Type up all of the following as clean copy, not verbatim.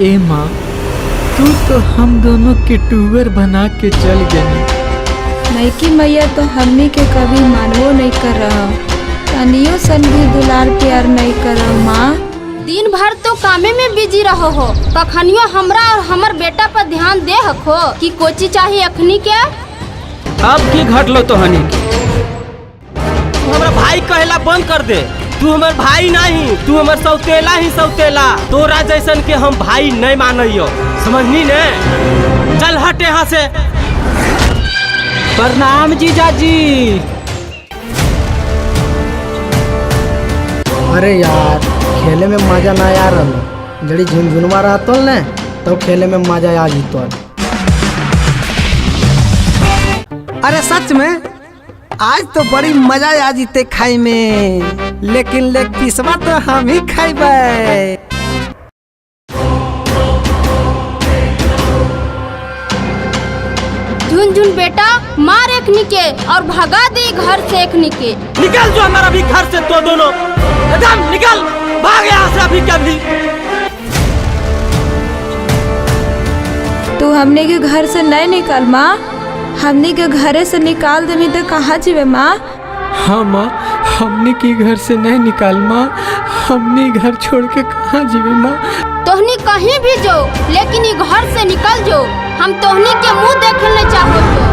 ए माँ, तू तो हम दोनों के टूवर बना के चल गई। नैकी मैया तो हमनी के कभी मानवो नहीं कर रहा, तनियो सन भी दुलार प्यार नहीं कर रहा। माँ दिन भर तो कामे में बिजी रहो हो, कखनियो हमरा और हमर बेटा पर ध्यान दे हको कि कोची चाहिए अखनी के। अब की घटलो तो हनी तू हमरा भाई कहला बंद कर दे। तू हमर भाई नहीं, तू हमर सौतेला ही सौतेला। तोरा जैसन के हम भाई नहीं मानियो, समझनी ने? चल हट यहाँ से। प्रणाम जीजाजी। अरे यार, खेले में मजा ना आ रहा। जड़ी झुनझुनवा रहा तो ने तो खेले में मजा आ जीतो। अरे सच में आज तो बड़ी मजा आ जीते खाई में, लेकिन लेग पीसवा तो हम ही खाइबे। झुनझुन बेटा मार एकनी के और भगा दे घर से एकनी के। निकल जो हमारा भी घर से, तो दोनों एकदम निकल, भाग यहाँ से अभी कभी। तू हमने के घर से नहीं निकल माँ, हमने के घरे से निकाल देवी तो कहाँ जीवे माँ? हाँ माँ, हमने की घर से नहीं निकाल माँ, हमने घर छोड़ के कहाँ जीवे माँ? तोहनी कहीं भी जो, लेकिन ये घर से निकल जो, हम तोहनी के मुंह देखने चाहो तो।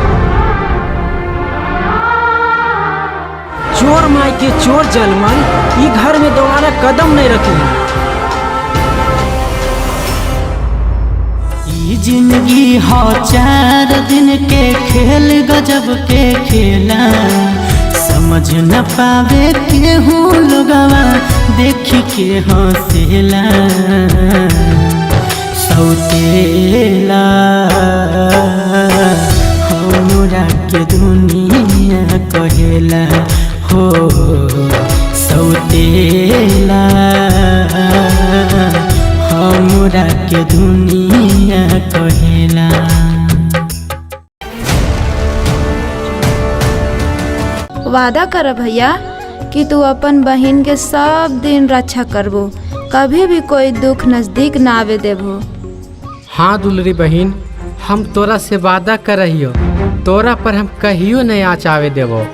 चोर माई के चोर जलमन, ये घर में दोबारा कदम नहीं रखी। जिंदगी हो 4 दिन के खेल, गजब के खेला। समझ न पावे केहू लोगवा, देखी के हंसेला। सौतेला हमरा के दुनिया कहेला हो। सौतेला हमरा के दुनिया कहेला। वादा कर भैया कि तू अपन बहन के सब दिन रक्षा करबो, कभी भी कोई दुख नजदीक ना आवे देबो। हाँ दुलरी बहन, हम तोरा से वादा कर रहियो, तोरा पर हम कहियो नहीं आँच आवे देबो।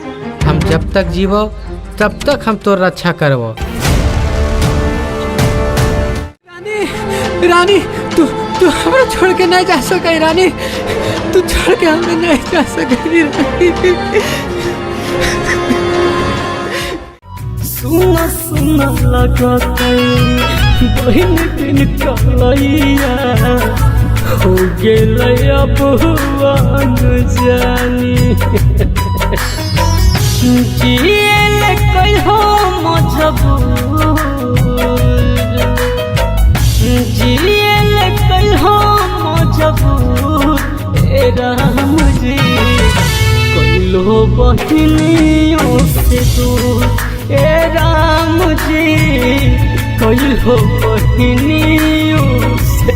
हम जब तक जीवो तब तक हम तोर रक्षा करबो। रानी, तू तू हमरा छोड़ के नहीं जा सके रानी, तू छोड़ के हमें नहीं जा सके रानी। सुना सुना लगता बहन बिन कलैया, हो गेल अब हुआन जानी। जियल कहो मजबूर, जियल कहो मजबूर। ए राम जी कलो बहनियों से दूर, ए राम जी कलो बहनियों से।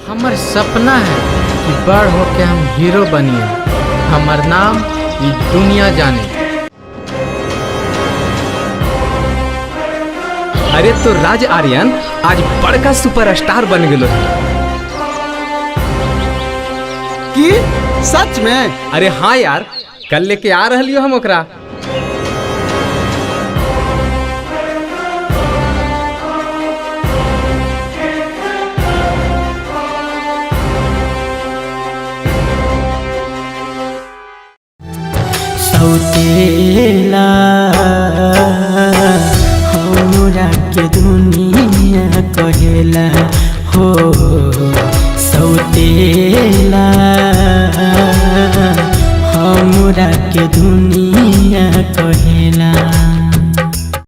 हमर सपना है कि बड़ होके हम हीरो बनिए, हमर नाम ये दुनिया जाने। अरे तो राज आर्यन आज बड़का सुपरस्टार बन गेलो। की सच में? अरे हाँ यार, कल लेके आ रहलियो हम ओकरा। सौतेला हमरा के दुनिया कहेला हो। सौतेला हमरा के दुनिया